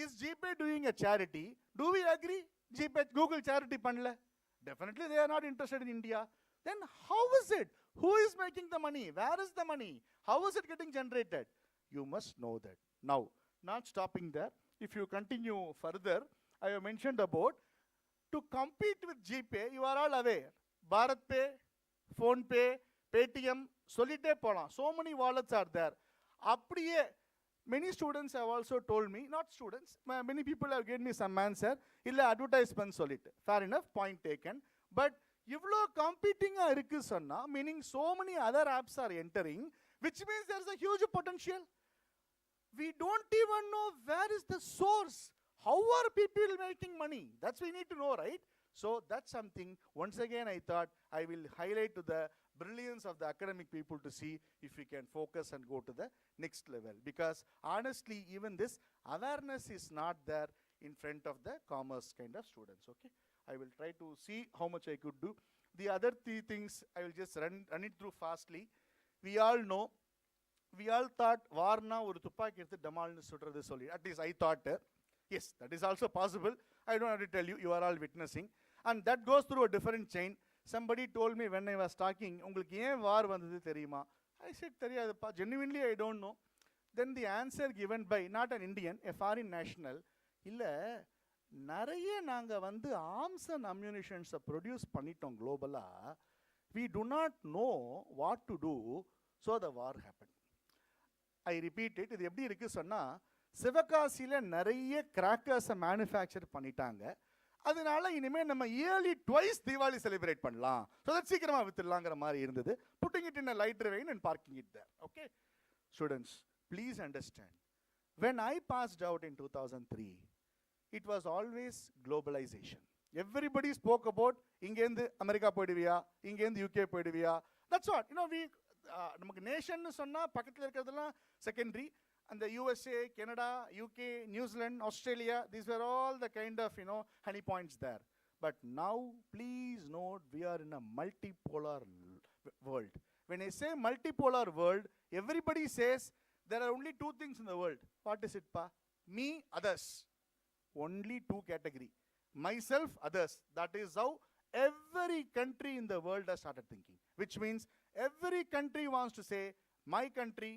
is GPay doing a charity? Do we agree? GPay, Google charity பண்ணல. Definitely they are not interested in India. Then how is it? Who is making the money? Where is the money? How is it getting generated? You must know that. Now, not stopping there. If you continue further, I have mentioned about to compete with GPay, you are all aware. Bharat Pay, Phone Pay, Paytm, சொல்லிட்டே போலாம். So many wallets are there. அப்படியே many students have also told me, not students, many people have given me some answer, இல்ல advertisement சொல்லிட்டு. Fair enough, point taken. But இவ்வளோ competing-ஆ இருக்கு சொன்னா, meaning so many other apps are entering, which means there is a huge potential. We don't even know where is the source. How are people making money? That's we need to know, right? So that's something, once again, I thought I will highlight to the brilliance of the academic people to see if we can focus and go to the next level. Because honestly, even this awareness is not there in front of the commerce kind of students, okay? I will try to see how much I could do. The other three things, I will just run it through fastly. We all know, we all thought, varna ஒரு துப்பாக்கி எடுத்து டமால்னு சுடுறது சொல்லி, at least I thought, yes, that is also possible. I don't have to tell you, you are all witnessing. And that goes through a different chain. Somebody told me when I was talking, உங்களுக்கு ஏன் வார் வந்தது தெரியுமா? I said, தெரியாதுப்பா, genuinely I don't know. Then the answer given by not an Indian, a foreign national, இல்லை நிறைய நாங்கள் வந்து arms and அம்யூனிஷன்ஸை produce பண்ணிட்டோம் குளோபலாக, we do not know what to do, so the war happened. I repeat it, இது எப்படி இருக்குது சொன்னால், சிவகாசியில் நிறைய கிராக்கர்ஸை மேனுஃபேக்சர் பண்ணிட்டாங்க, அதனால இனிமேல் நம்ம இயர்லி ட்வைஸ் தீபாவளி செலிப்ரேட் பண்ணலாம், ஸோ தட் சீக்கிரமாக வித்துடலாங்கிற மாதிரி இருந்தது. Putting it in a lighter vein and parking it there. Okay students, please understand, when I passed out in 2003, it was always globalization. Everybody spoke about இங்கேருந்து America போயிடுவியா, இங்கேருந்து UK போயிடுவியா, that's what you know. நமக்கு நேஷன்னு சொன்னால் பக்கத்தில் இருக்கிறதெல்லாம் secondary. And the USA, Canada, UK, New Zealand, Australia, these were all the kind of, honey points there. But now, please note, we are in a multipolar world. When I say multipolar world, everybody says there are only two things in the world. What is it, pa? Me, others. Only two category. Myself, others. That is how every country in the world has started thinking. Which means every country wants to say, my country,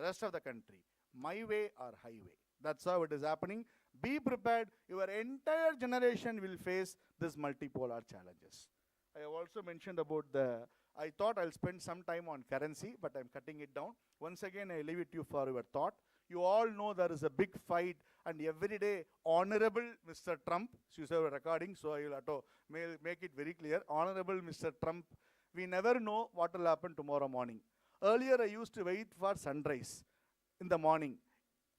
rest of the country. My way or highway. That's how it is happening. Be prepared. Your entire generation will face this multipolar challenges. I have also mentioned about I thought I'll spend some time on currency, but I'm cutting it down. Once again, I leave it to you for your thought. You all know there is a big fight, and every day, Honorable Mr. Trump, you have a recording, so I will have to make it very clear. Honorable Mr. Trump, we never know what will happen tomorrow morning. Earlier, I used to wait for sunrise in the morning.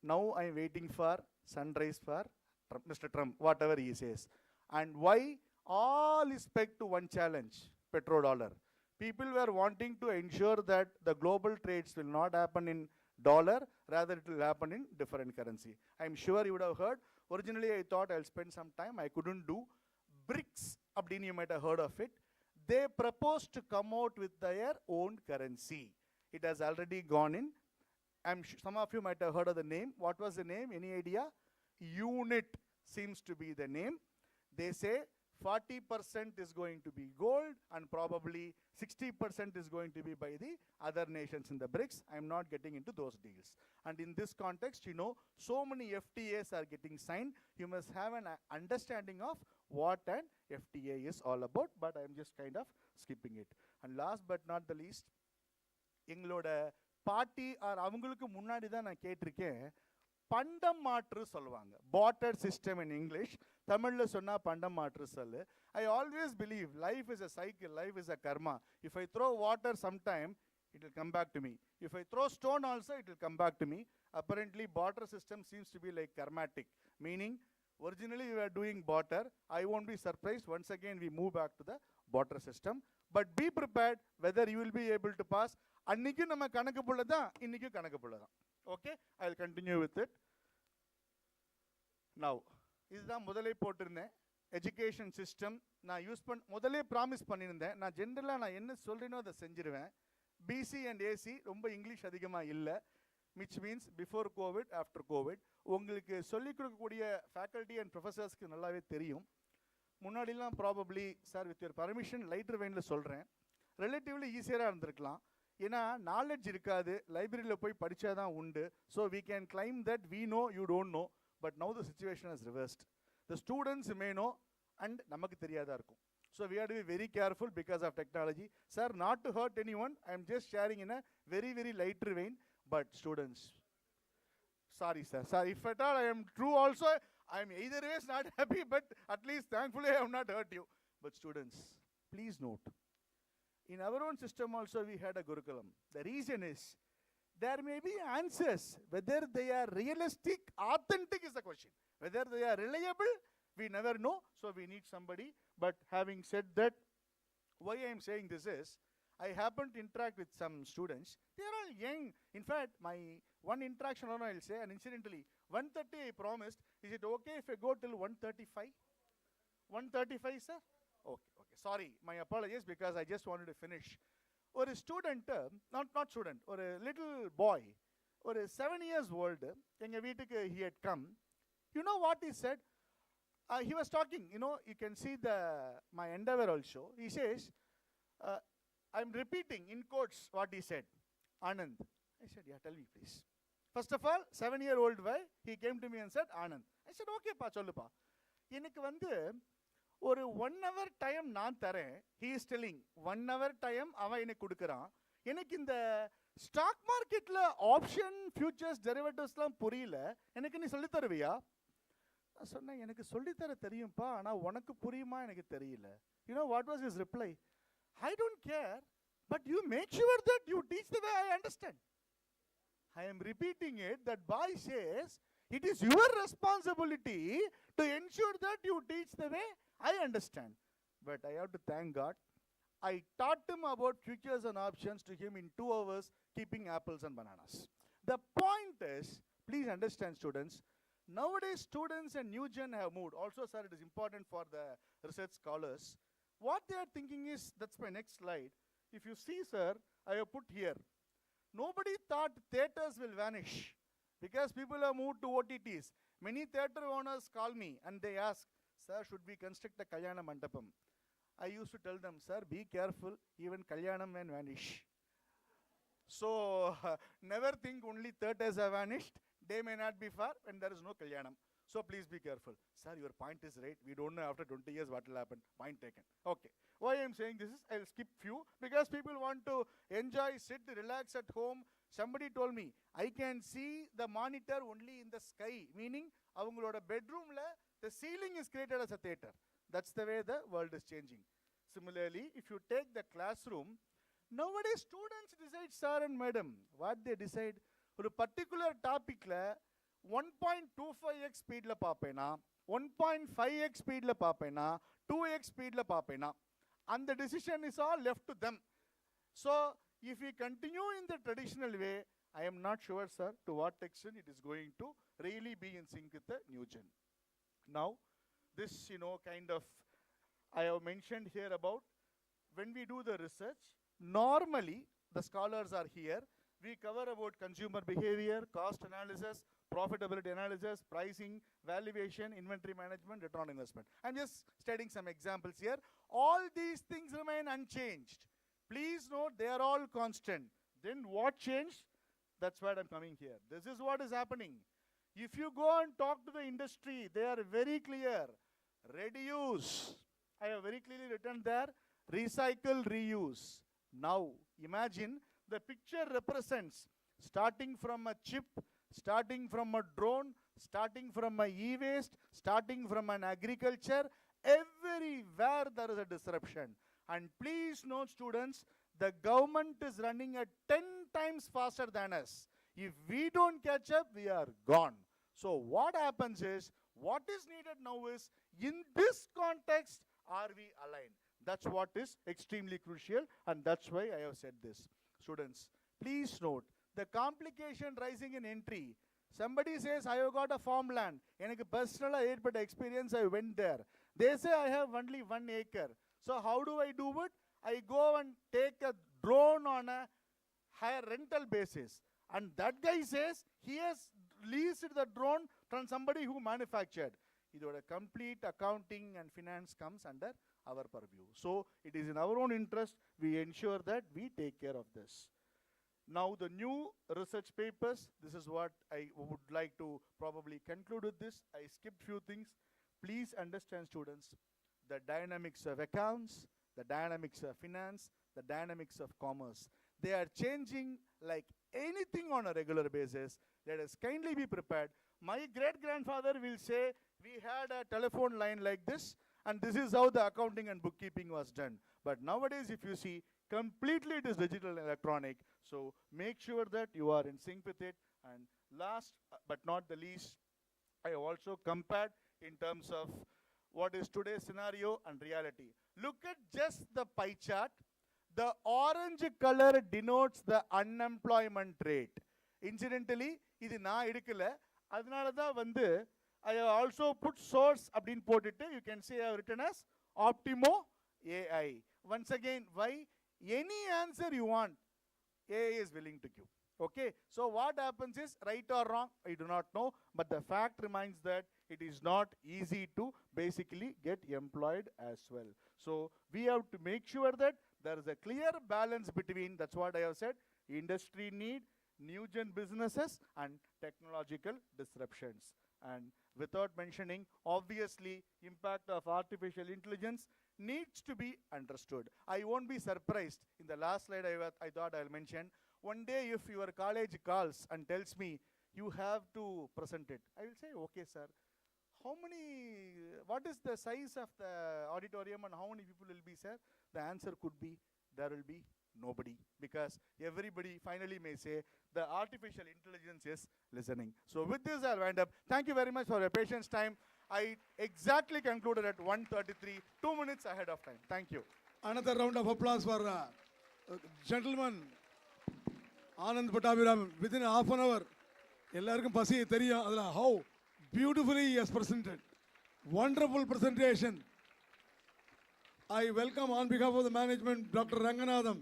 Now I am waiting for sunrise for Mr. Trump, whatever he says. And why? All is pegged to one challenge, petrodollar. People were wanting to ensure that the global trades will not happen in dollar, rather it will happen in different currency. I am sure you would have heard. Originally I thought I'll spend some time, I couldn't do. BRICS, Abdin, you might have heard of it. They proposed to come out with their own currency. It has already gone in. Some of you might have heard of the name. What was the name? Any idea? UNIT seems to be the name. They say 40% is going to be gold and probably 60% is going to be by the other nations in the BRICS. I'm not getting into those deals. And in this context, so many FTAs are getting signed. You must have an understanding of what an FTA is all about, but I'm just kind of skipping it. And last but not the least, எங்களோட பாட்டி R அவங்களுக்கு முன்னாடி தான் நான் கேட்டிருக்கேன், பண்டம் மாற்று சொல்லுவாங்க. barter சிஸ்டம் இன் இங்கிலீஷ், தமிழில் சொன்னால் பண்டம் மாற்று சொல்லு. I always believe life is a cycle, life is a karma. If I throw water sometime, it will come back to me. If I throw stone also, it will come back to me. Apparently, barter system seems to be like karmatic, meaning originally we were doing barter. I won't be surprised once again we move back to the barter system. But be prepared whether you will be able to pass. அன்னைக்கு நம்ம கணக்கு புள்ளதான், இன்னைக்கு கணக்கு புள்ளதான். Okay, I will continue with it. Now, இதுதான் முதலே போட்டிருந்தேன். Education system நான் use முதலே ப்ராமிஸ் பண்ணியிருந்தேன். நான் ஜென்ரலாக நான் என்ன சொல்கிறேனோ அதை செஞ்சிருவேன். பிசி அண்ட் ஏசி ரொம்ப இங்கிலீஷ் அதிகமாக இல்லை, which means before Covid after Covid. உங்களுக்கு சொல்லிக் கொடுக்கக்கூடிய ஃபேக்கல்ட்டி அண்ட் ப்ரொஃபஸர்ஸ்க்கு நல்லாவே தெரியும். முன்னாடிலாம் probably sir with your permission lighter வெயினில் சொல்கிறேன், ரிலேட்டிவ்லி ஈஸியராக இருந்திருக்கலாம். ஏன்னா நாலேஜ் இருக்காது, லைப்ரரியில் போய் படித்தா தான் உண்டு. So we can claim that we know, you don't know. But now the situation has reversed. The students may know and நமக்கு தெரியாதா இருக்கும். So we have to be very careful because of technology. Sir, not to hurt anyone, I am just sharing in a very, very lighter vein. But students, sorry sir, if at all I am true also, I am either ways not happy, but at least thankfully I have not hurt you. But students, please note, in our own system also we had a Gurukulam. The reason is, there may be answers, whether they are realistic, authentic is the question. Whether they are reliable, we never know, so we need somebody. But having said that, why I am saying this is, I happen to interact with some students. They are all young. In fact, my one interaction alone I will say, and incidentally, 1:30 I promised. Is it okay if I go till 1:35? 1:35, sir? Okay. Sorry, my apologies, because I just wanted to finish. ஒரு student, not student, ஒரு little boy, ஒரு 7 years old, எங்கள் வீட்டுக்கு he had come. You know what he said? He was talking, you can see my endeavor also. He says, I'm repeating in quotes what he said. Anand. I said, yeah, tell me please. First of all, 7-year-old boy, he came to me and said, Anand. I said, okay pa, சொல்லுப்பா. எனக்கு வந்து ஒரு 1 hour time நான் தரேன். he is telling 1 hour time அவன் எனக்கு கொடுக்குறான். எனக்கு இந்த ஸ்டாக் மார்க்கெட்டில் ஆப்ஷன் ஃபியூச்சர்ஸ் டெரிவேட்டிவ்ஸ்லாம் புரியல, எனக்கு நீ சொல்லித் தருவியா? நான் சொன்னேன், எனக்கு சொல்லித்தர தெரியும்ப்பா, ஆனால் உனக்கு புரியுமா எனக்கு தெரியல. You know what was his reply? I don't care, but you make sure that you teach the way I understand. I am repeating it. That boy says, it is your responsibility to ensure that you teach the way I understand. But I have to thank God. I taught him about futures and options to him in 2 hours, keeping apples and bananas. The point is, please understand students, nowadays students and new gen have moved. Also, sir, it is important for the research scholars. What they are thinking is, that's my next slide. If you see, sir, I have put here, nobody thought theaters will vanish because people have moved to OTTs. Many theater owners call me and they ask, sir, should we construct a Kalyana Mandapam? I used to tell them, sir, be careful, even Kalyanam may vanish. So, never think only theaters have vanished. They may not be far when there is no Kalyanam. So, please be careful. Sir, your point is right. We don't know after 20 years what will happen. Point taken. Okay. Why I am saying this is, I will skip few because people want to enjoy, sit, relax at home. Somebody told me, I can see the monitor only in the sky, meaning avangaloda bedroom la the ceiling is created as a theater. That's the way the world is changing. Similarly, if you take the classroom, nowadays students decide, sir and madam, what they decide. ஒரு particular topic la 1.25x speed la paapena, 1.5x speed la paapena, 2x speed la paapena. And the decision is all left to them. So, if we continue in the traditional way, I am not sure, sir, to what extent it is going to really be in sync with the new gen. Now, this, kind of, I have mentioned here about when we do the research, normally the scholars are here. We cover about consumer behavior, cost analysis, profitability analysis, pricing, valuation, inventory management, return on investment. I'm just stating some examples here. All these things remain unchanged. Please note they are all constant. Then what changed? That's why I'm coming here. This is what is happening. If you go and talk to the industry, they are very clear. Reduce. I have very clearly written there, recycle, reuse. Now, imagine The picture represents starting from a chip, starting from a drone, starting from a e-waste, starting from an agriculture, everywhere there is a disruption. And please note, students, the government is running at 10 times faster than us. If we don't catch up, we are gone. So what happens is, what is needed now is, in this context, are we aligned? That's what is extremely crucial, and that's why I have said this. Students, please note, the complication rising in entry. Somebody says, I have got a farmland. எனக்கு personal experience, I went there. They say, I have only 1 acre. So how do I do it? I go and take a drone on a higher rental basis. And that guy says, he has leased the drone from somebody who manufactured. A complete accounting and finance comes under our purview. So it is in our own interest, we ensure that we take care of this. Now the new research papers, this is what I would like to probably conclude with this. I skipped few things. Please understand, students, the dynamics of accounts, the dynamics of finance, the dynamics of commerce. They are changing like anything on a regular basis. Let us kindly be prepared. My great-grandfather will say, we had a telephone line like this, and this is how the accounting and bookkeeping was done. But nowadays, if you see, completely it is digital and electronic. So make sure that you are in sync with it. And last but not the least, I also compared in terms of what is today's scenario and reality. Look at just the pie chart. The orange color denotes the unemployment rate. Incidentally, இது நான் எடுக்கல. அதனால தான் வந்து I have also put source அப்படினு போட்டுட்டு, you can say I have written as Optimo AI. Once again, why? Any answer you want, AI is willing to give. Okay, so what happens is, right or wrong, I do not know, but the fact remains that it is not easy to basically get employed as well. So we have to make sure that there is a clear balance between, that's what I have said, industry need, new gen businesses, and technological disruptions. And without mentioning, obviously, impact of artificial intelligence needs to be understood. I won't be surprised. In the last slide, I thought I'll mention, one day if your college calls and tells me, you have to present it, I will say, okay, sir. What is the size of the auditorium and how many people will be, sir? The answer could be, there will be nobody, because everybody finally may say the artificial intelligence is listening. So with this, I'll wind up. Thank you very much for your patience time. I exactly concluded at 1:33, 2 minutes ahead of time. Thank you. Another round of applause for gentleman Anand Pattabhiram. Within half an hour, எல்லாருக்கும் பசி தெரியும். அதில் how beautifully he has presented. Wonderful presentation. I welcome on behalf of the management Dr. Ranganathan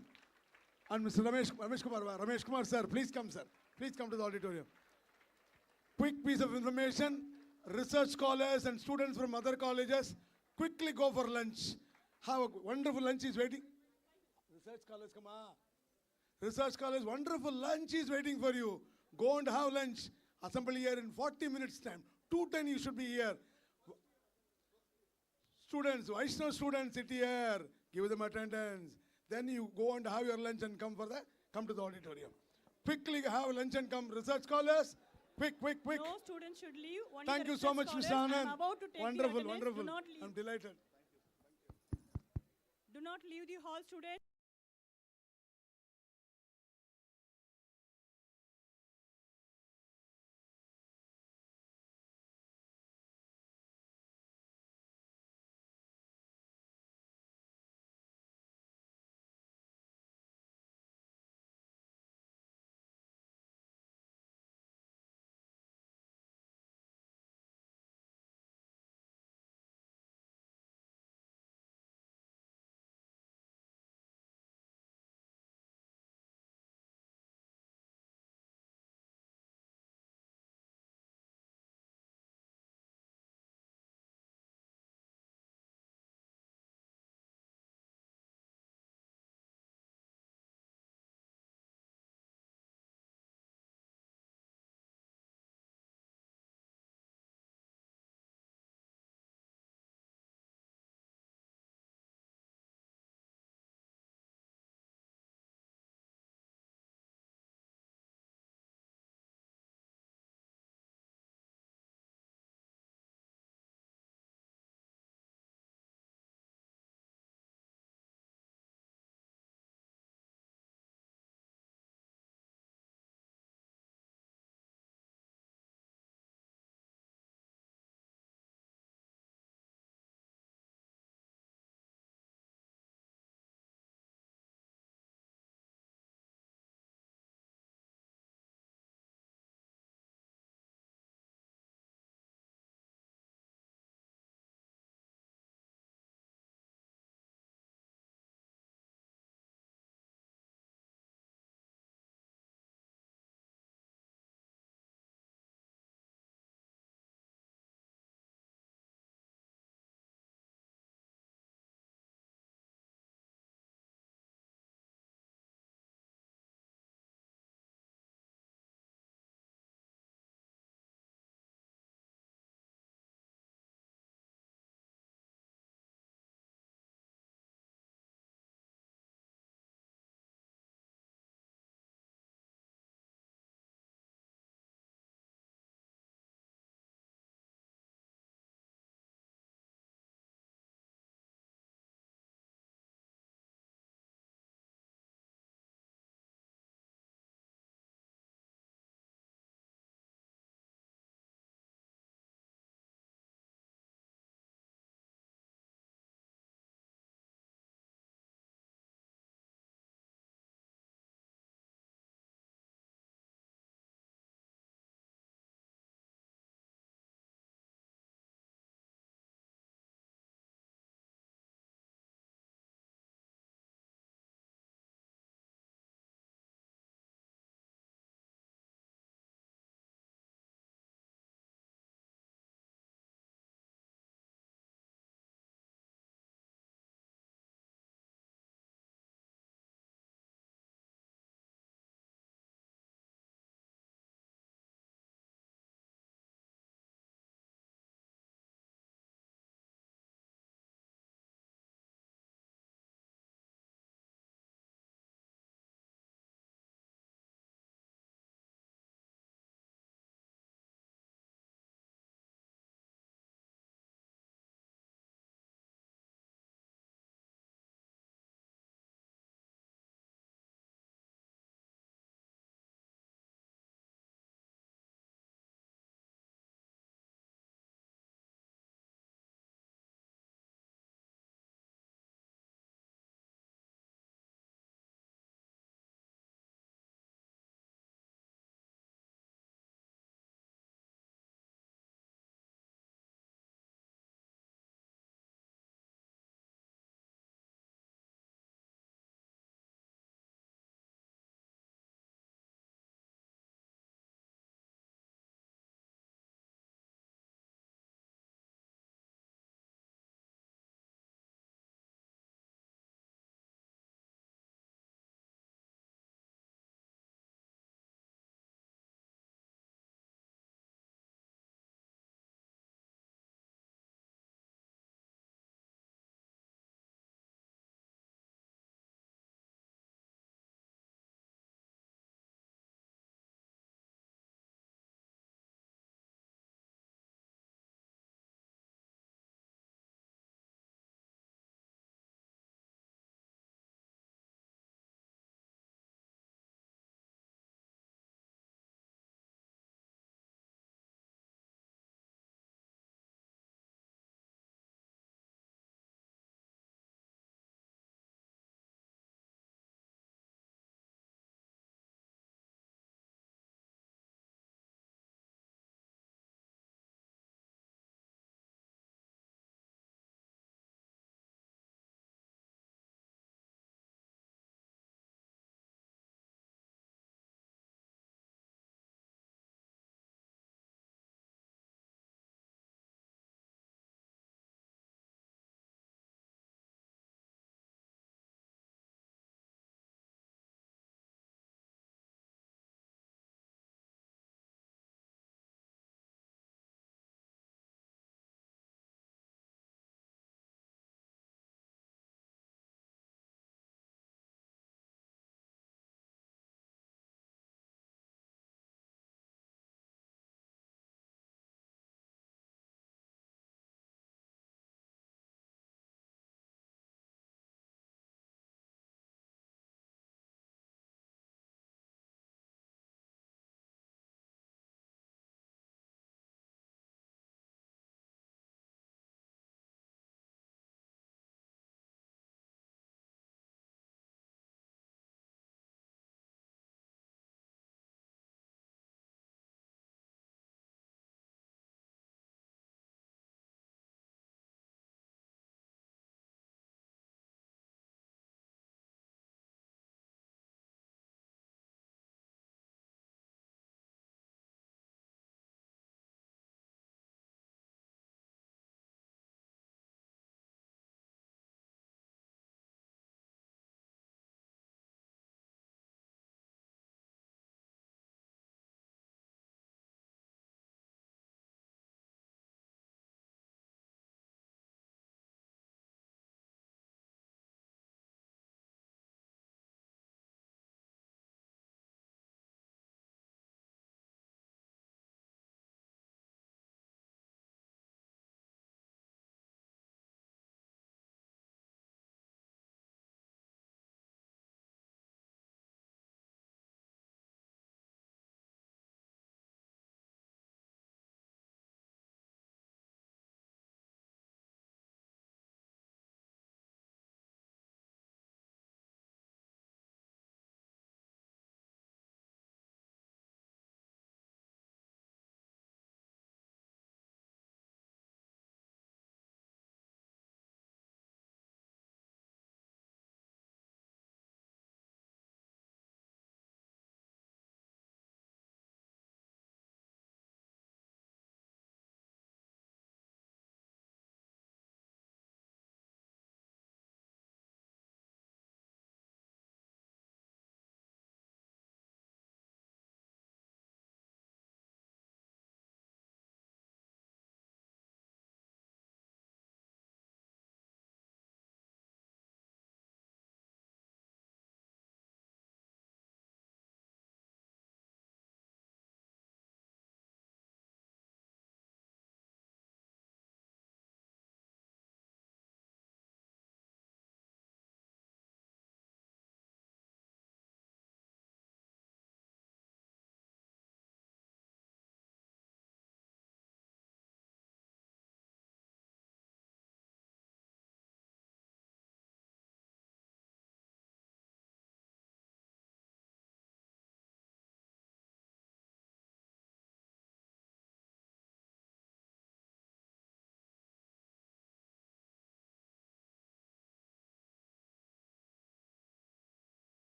and Mr. Ramesh Kumar. Ramesh Kumar, sir, please come, sir. Please come to the auditorium. Quick piece of information. Research scholars and students from other colleges, quickly go for lunch. Have a wonderful lunch is waiting. Research scholars, come on. Research scholars, wonderful lunch is waiting for you. Go and have lunch. Assembly here in 40 minutes time. 2:10 you should be here. Students, Vaishnav students, sit here. Give them attendance. Then you go and have your lunch and come to the auditorium. Quickly have lunch and come. Research scholars, quick. No students should leave. Only Thank the you so research much, Mr. scholars. Anand. I'm about to take Wonderful, the attendance. wonderful. Do not leave. I'm delighted. Do not leave the hall, students.